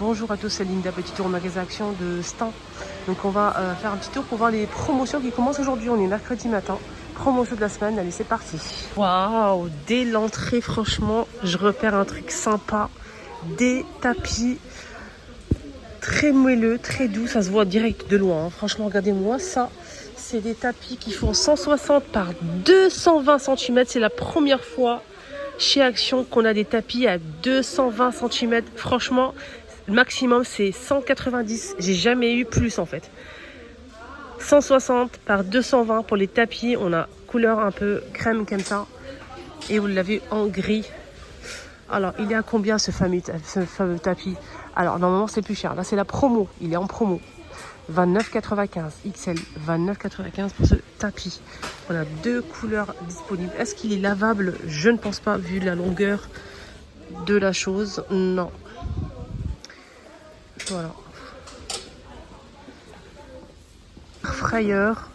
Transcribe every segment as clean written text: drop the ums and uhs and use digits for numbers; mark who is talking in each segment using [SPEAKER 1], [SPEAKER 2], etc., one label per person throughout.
[SPEAKER 1] Bonjour à tous, c'est Linda, petit tour au magasin Action de Stein. Donc on va faire un petit tour pour voir les promotions qui commencent aujourd'hui. On est mercredi matin, promotion de la semaine, allez c'est parti. Waouh, dès l'entrée franchement, je repère un truc sympa. Des tapis très moelleux, très doux, ça se voit direct de loin. Hein. Franchement, regardez-moi ça. C'est des tapis qui font 160 par 220 cm. C'est la première fois chez Action qu'on a des tapis à 220 cm. Franchement, le maximum c'est 190. J'ai jamais eu plus en fait. 160 par 220 pour les tapis. On a couleur un peu crème comme ça. Et vous l'avez en gris. Alors, il est à combien ce fameux tapis? Alors, normalement, c'est plus cher. Là, c'est la promo. Il est en promo. 29,95 XL. 29,95 pour ce tapis. On a deux couleurs disponibles. Est-ce qu'il est lavable? Je ne pense pas, vu la longueur de la chose. Non. Voilà. Frayeur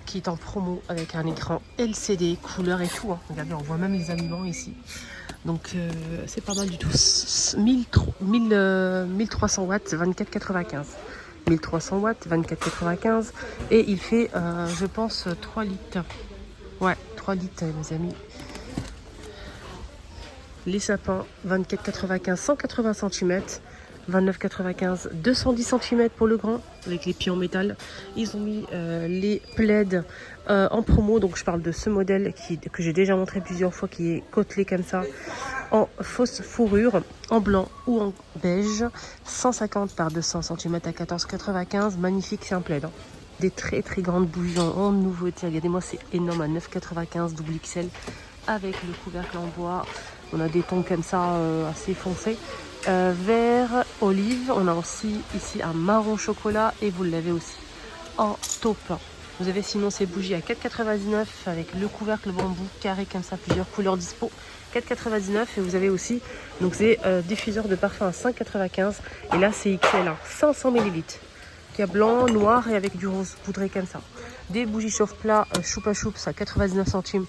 [SPEAKER 1] qui est en promo avec un écran LCD, couleur et tout. Hein. Regardez, on voit même les aliments ici. Donc c'est pas mal du tout. 1300 watts, 24,95. 1300 watts, 24,95. Et il fait, je pense, 3 litres. Ouais, 3 litres, mes amis. Les sapins, 24,95, 180 cm. 29,95, 210 cm pour le grand, avec les pieds en métal. Ils ont mis les plaids en promo, donc je parle de ce modèle que j'ai déjà montré plusieurs fois, qui est côtelé comme ça, en fausse fourrure, en blanc ou en beige, 150 par 200 cm à 14,95, magnifique, c'est un plaid. Hein. Des très très grandes bougies en nouveauté, regardez-moi, c'est énorme, à 9,95, double XL, avec le couvercle en bois. On a des tons comme ça assez foncés. Vert, olive, on a aussi ici un marron chocolat et vous l'avez aussi en taupe. Vous avez sinon ces bougies à 4,99 avec le couvercle bambou carré comme ça, plusieurs couleurs dispo, 4,99 et vous avez aussi donc c'est diffuseur de parfum à 5,95 et là c'est XL, hein, 500 ml qui a blanc, noir et avec du rose poudré comme ça. Des bougies chauffe-plat choupa choups à 99 centimes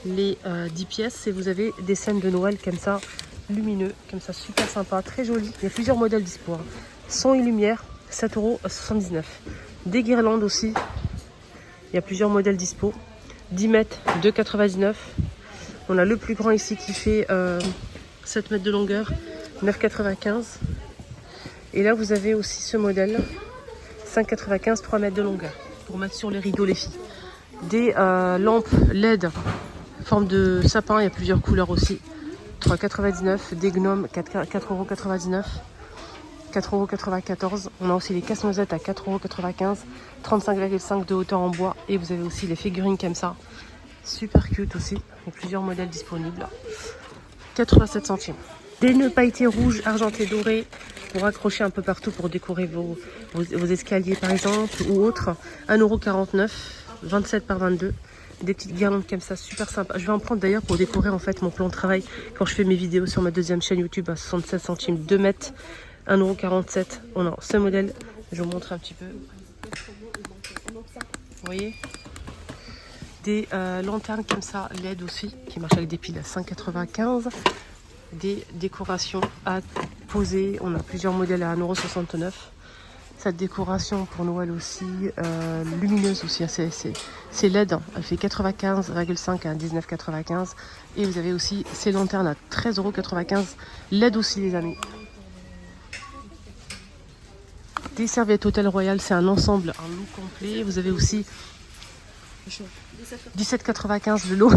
[SPEAKER 1] les 10 pièces et vous avez des scènes de Noël comme ça, lumineux, comme ça, super sympa, très joli. Il y a plusieurs modèles dispo. Hein. Son et lumière, 7,79 €. Des guirlandes aussi. Il y a plusieurs modèles dispo. 10 mètres, 2,99 €. On a le plus grand ici qui fait 7 mètres de longueur, 9,95 €. Et là, vous avez aussi ce modèle, 5,95 €, 3 mètres de longueur, pour mettre sur les rideaux, les filles. Des lampes LED, forme de sapin, il y a plusieurs couleurs aussi. 3,99 €, des gnomes 4,99 €, 4,94 €. On a aussi les casse-noisettes à 4,95 €, 35,5 de hauteur en bois. Et vous avez aussi les figurines comme ça. Super cute aussi. Il y a plusieurs modèles disponibles. 87 centimes. Des nœuds pailletés rouges, argentés, dorés pour accrocher un peu partout pour décorer vos escaliers par exemple ou autres. 1,49 €, 27 par 22. Des petites guirlandes comme ça, super sympa. Je vais en prendre d'ailleurs pour décorer en fait mon plan de travail quand je fais mes vidéos sur ma deuxième chaîne YouTube à 76 centimes, 2 mètres, 1,47 €. On a ce modèle, je vous montre un petit peu. Vous voyez, des lanternes comme ça, LED aussi, qui marchent avec des piles à 5,95 €. Des décorations à poser, on a plusieurs modèles à 1,69 €. Cette décoration pour Noël aussi, lumineuse aussi, c'est LED, hein. Elle fait 95,5 à 19,95. Et vous avez aussi ces lanternes à 13,95 €, LED aussi les amis. Des serviettes Hôtel Royal, c'est un ensemble, un look complet. Vous avez aussi 17,95 € le lot.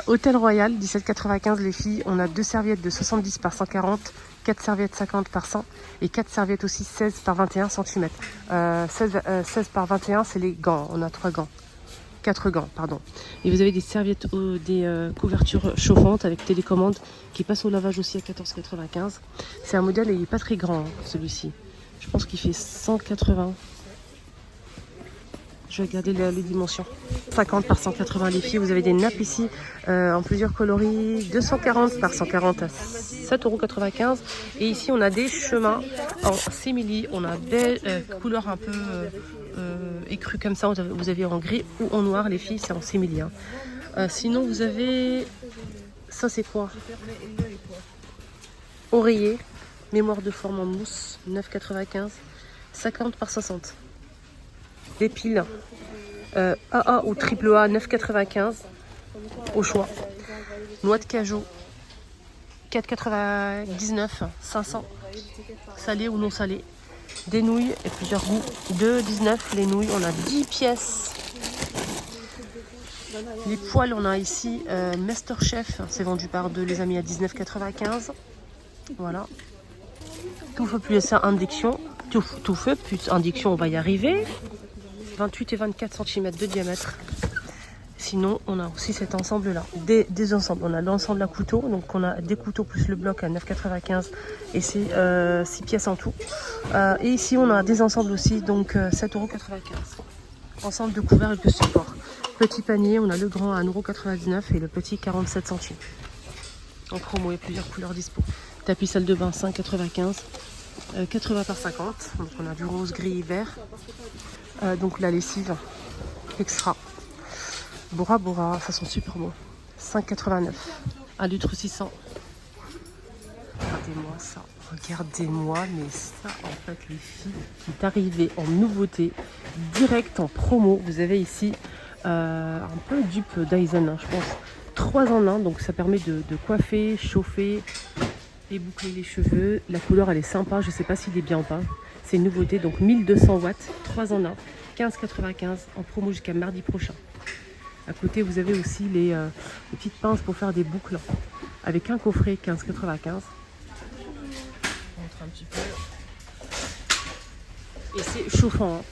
[SPEAKER 1] Hôtel Royal, 17,95 € les filles. On a deux serviettes de 70 par 140, 4 serviettes 50 par 100 et 4 serviettes aussi 16 par 21 cm. 16 par 21, c'est les gants. On a 3 gants. 4 gants, pardon. Et vous avez des serviettes, des couvertures chauffantes avec télécommande qui passent au lavage aussi à 14,95 €. C'est un modèle et il n'est pas très grand, hein, celui-ci. Je pense qu'il fait 180. Je vais regarder les dimensions. 50 par 180 les filles. Vous avez des nappes ici en plusieurs coloris. 240 par 140 à 7,95 €. Et ici, on a des chemins en simili. On a des couleurs un peu écrues comme ça. Vous avez en gris ou en noir les filles. C'est en simili. Hein. Sinon, vous avez... Ça, c'est quoi? Oreiller. Mémoire de forme en mousse, 9,95. 50 par 60. Les piles AA ou triple A, 9,95 au choix. Noix de cajou, 4,99, 500. Salé ou non salé. Des nouilles et plusieurs goûts. 2,19 les nouilles. On a 10 pièces. Les poêles, on a ici Masterchef. C'est vendu par deux les amis à 19,95. Voilà. Tout feu plus induction. Tout feu plus induction, on va y arriver. 28 et 24 cm de diamètre. Sinon, on a aussi cet ensemble-là. Des ensembles. On a l'ensemble à couteau. Donc, on a des couteaux plus le bloc à 9,95. Et c'est 6 pièces en tout. Et ici, on a des ensembles aussi. Donc, 7,95 €. Ensemble de couverts et de support. Petit panier, on a le grand à 1,99 € et le petit 47 centimes. En promo, il y a plusieurs couleurs dispo. Tapis salle de bain, 5,95. 80 par 50. Donc, on a du rose, gris, vert. Donc, la lessive extra. Bora Bora, façon super beau. 5,89. 1 litre 600. Regardez-moi ça. Regardez-moi, mais ça, en fait, les filles, qui est arrivé en nouveauté, direct en promo. Vous avez ici un peu dupe Dyson, hein, je pense. 3 en 1, donc ça permet de coiffer, chauffer et boucler les cheveux. La couleur, elle est sympa. Je ne sais pas s'il est bien ou pas. C'est une nouveauté, donc 1200 watts, 3 en 1, 15,95 en promo jusqu'à mardi prochain. À côté, vous avez aussi les petites pinces pour faire des boucles avec un coffret 15,95. Je montre un petit peu. Et c'est chauffant. Hein.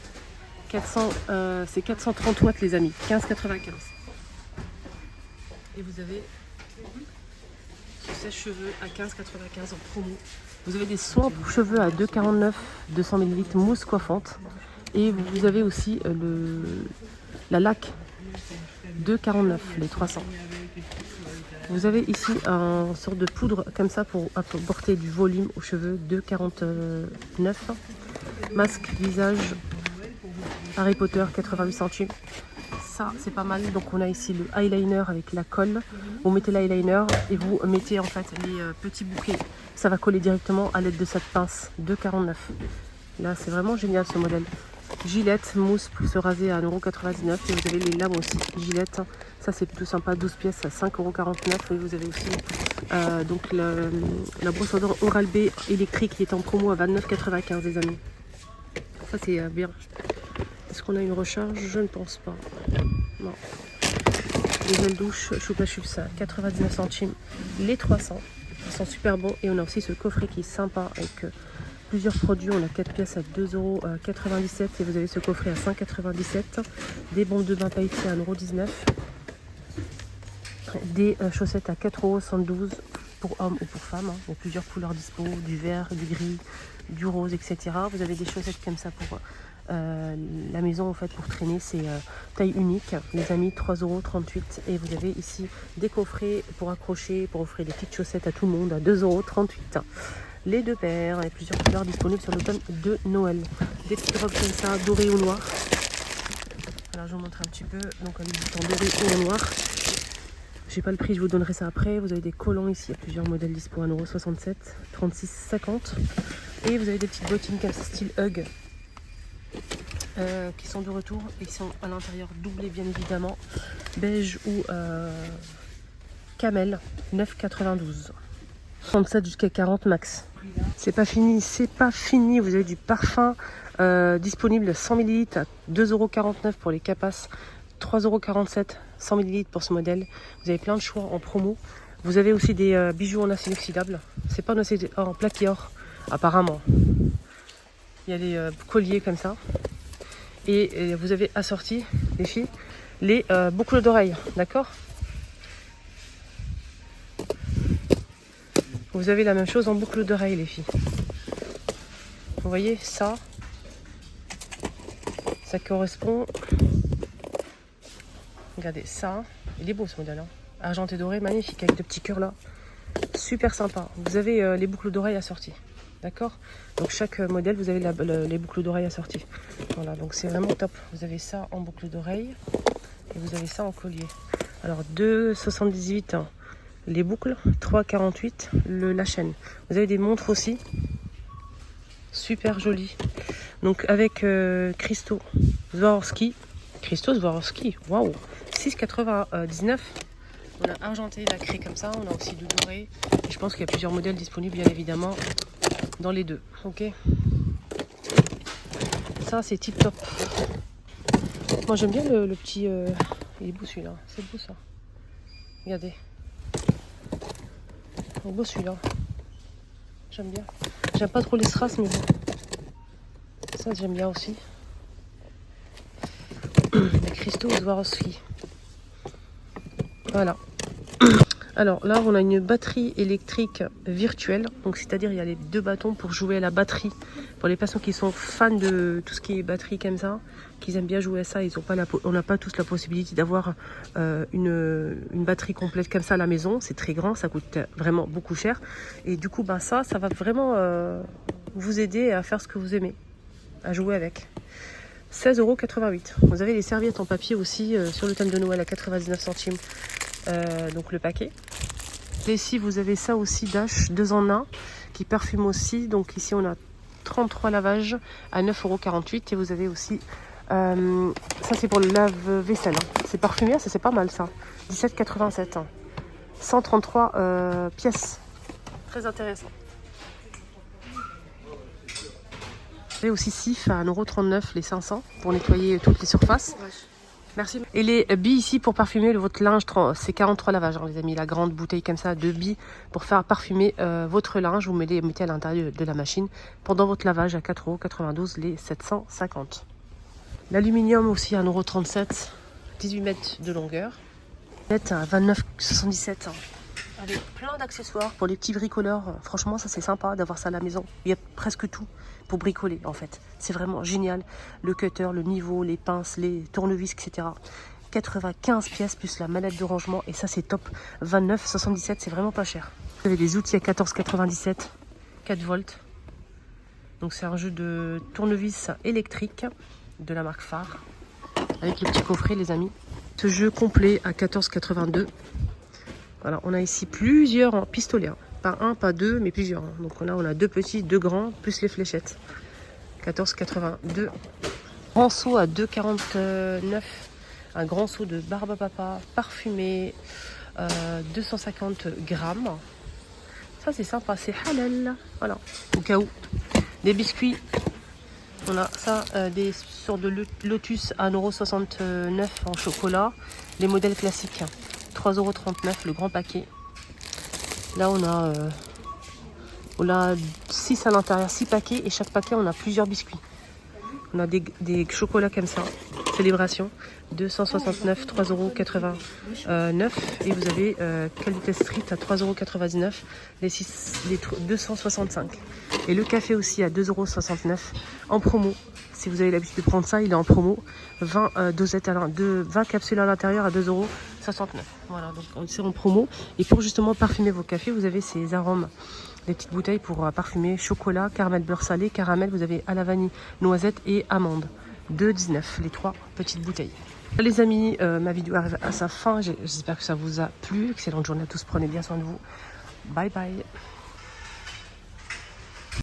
[SPEAKER 1] C'est 430 watts les amis, 15,95. Et vous avez ce sèche-cheveux à 15,95 en promo. Vous avez des soins pour cheveux à 2,49, 200 ml mousse coiffante. Et vous avez aussi la laque 2,49 les 300. Vous avez ici un sorte de poudre comme ça pour apporter du volume aux cheveux, 2,49. Masque visage Harry Potter, 88 centimes. Ça c'est pas mal. Donc on a ici le eyeliner avec la colle. Vous mettez l'eyeliner et vous mettez en fait les petits bouquets. Ça va coller directement à l'aide de cette pince, 2,49. Là c'est vraiment génial ce modèle. Gillette, mousse pour se raser à 1,99 € et vous avez les lames aussi. Gillette, ça c'est plutôt sympa, 12 pièces à 5,49 € et vous avez aussi donc la brosse à dents Oral-B électrique qui est en promo à 29,95 les amis. Ça c'est bien. Est-ce qu'on a une recharge? Je ne pense pas. Non. Les gels douche Choupa Chups à 99 centimes les 300. Ils sont super bons et on a aussi ce coffret qui est sympa avec plusieurs produits. On a 4 pièces à 2,97 € et vous avez ce coffret à 5,97 €. Des bombes de bain pailletées à 1,19 €. Des chaussettes à 4,72 € pour hommes ou pour femmes. Hein. Il y a plusieurs couleurs dispo, du vert, du gris, du rose, etc. Vous avez des chaussettes comme ça pour la maison en fait pour traîner. C'est taille unique. Les amis, 3,38 € et vous avez ici des coffrets pour accrocher, pour offrir des petites chaussettes à tout le monde à 2,38 €. Les deux paires et plusieurs couleurs disponibles sur l'automne de Noël. Des petites robes comme ça, dorées ou noires. Alors je vous montre un petit peu. Donc un bouton doré ou noir. J'ai pas le prix, je vous donnerai ça après. Vous avez des collants ici, il y a plusieurs modèles dispo à 1,67 €, 36,50. Et vous avez des petites bottines comme ça, style Hug, qui sont de retour et qui sont à l'intérieur doublées bien évidemment. Beige ou camel, 9,92 €. 37 jusqu'à 40 max. C'est pas fini, c'est pas fini. Vous avez du parfum disponible 100 ml à 2,49 € pour les capas, 3,47 € 100 ml pour ce modèle. Vous avez plein de choix en promo. Vous avez aussi des bijoux en acier inoxydable. C'est pas en plaqué or, apparemment. Il y a des colliers comme ça. Et vous avez assorti, les filles, les boucles d'oreilles, d'accord? Vous avez la même chose en boucle d'oreille les filles. Vous voyez ça correspond. Regardez ça. Il est beau ce modèle. Hein. Argenté doré, magnifique avec de petits cœurs là. Super sympa. Vous avez les boucles d'oreilles assorties. D'accord? Donc chaque modèle, vous avez les boucles d'oreilles assorties. Voilà, donc c'est vraiment top. Vous avez ça en boucle d'oreille et vous avez ça en collier. Alors 2,78 €. Les boucles, 3,48. La chaîne. Vous avez des montres aussi. Super jolies. Donc avec Christo Swarovski. Christo Swarovski, waouh, 6,99. On a argenté, nacré comme ça. On a aussi du doré. Et je pense qu'il y a plusieurs modèles disponibles, bien évidemment, dans les deux. Ok. Ça, c'est tip top. Moi, j'aime bien le petit. Il est beau celui-là. C'est beau ça. Regardez. Il est beau celui-là. J'aime bien. J'aime pas trop les strass, mais bon. Ça, j'aime bien aussi. Les cristaux Swarovski. Voilà. Alors là, on a une batterie électrique virtuelle. Donc, c'est-à-dire, il y a les deux bâtons pour jouer à la batterie. Pour les personnes qui sont fans de tout ce qui est batterie comme ça, qui aiment bien jouer à ça, on n'a pas tous la possibilité d'avoir une batterie complète comme ça à la maison. C'est très grand, ça coûte vraiment beaucoup cher. Et du coup, ben ça va vraiment vous aider à faire ce que vous aimez, à jouer avec. 16,88 €. Vous avez les serviettes en papier aussi sur le thème de Noël à 99 centimes. Donc le paquet. Et ici vous avez ça aussi Dash 2 en 1 qui parfume aussi. Donc ici on a 33 lavages à 9,48 € et vous avez aussi ça c'est pour le lave-vaisselle. C'est parfumé, ça c'est pas mal ça. 17,87 €. 133 pièces. Très intéressant. Vous avez aussi Sif à 1,39 € les 500 pour nettoyer toutes les surfaces. Merci. Et les billes ici pour parfumer votre linge, c'est 43 lavages, hein, les amis. La grande bouteille comme ça, 2 billes pour faire parfumer votre linge. Vous mettez à l'intérieur de la machine pendant votre lavage à 4,92 € les 750. L'aluminium aussi à 1,37 €, 18 mètres de longueur. À 29,77 €. Avec plein d'accessoires pour les petits bricoleurs. Franchement, ça c'est sympa d'avoir ça à la maison. Il y a presque tout pour bricoler en fait. C'est vraiment génial. Le cutter, le niveau, les pinces, les tournevis, etc. 95 pièces plus la mallette de rangement. Et ça c'est top. 29,77 €, c'est vraiment pas cher. Vous avez des outils à 14,97. 4 volts. Donc c'est un jeu de tournevis électrique de la marque Phare. Avec le petit coffret les amis. Ce jeu complet à 14,82 €. Voilà, on a ici plusieurs pistolets, hein. Pas un, pas deux, mais plusieurs. Hein. Donc là, on a 2 petits, 2 grands, plus les fléchettes. 14,82 €. Grand seau à 2,49 €. Un grand seau de barbe à papa parfumé, 250 grammes. Ça, c'est sympa, c'est halal. Voilà, au cas où. Des biscuits. On a ça, des sortes de Lotus à 1,69 € en chocolat. Les modèles classiques. 3,39 € le grand paquet. Là on a 6 à l'intérieur, 6 paquets et chaque paquet on a plusieurs biscuits. On a des chocolats comme ça, célébration, 269, 3,89 € et vous avez qualité street à 3,99 €, les 265. Et le café aussi à 2,69 € en promo. Si vous avez l'habitude de prendre ça, il est en promo. 20 dosettes 20 capsules à l'intérieur à 2,69 €. Voilà, donc c'est en promo. Et pour justement parfumer vos cafés, vous avez ces arômes. Des petites bouteilles pour parfumer chocolat, caramel beurre salé, caramel. Vous avez à la vanille, noisette et amande. 2,19 € les 3 petites bouteilles. Les amis, ma vidéo arrive à sa fin. J'espère que ça vous a plu. Excellente journée à tous. Prenez bien soin de vous. Bye bye.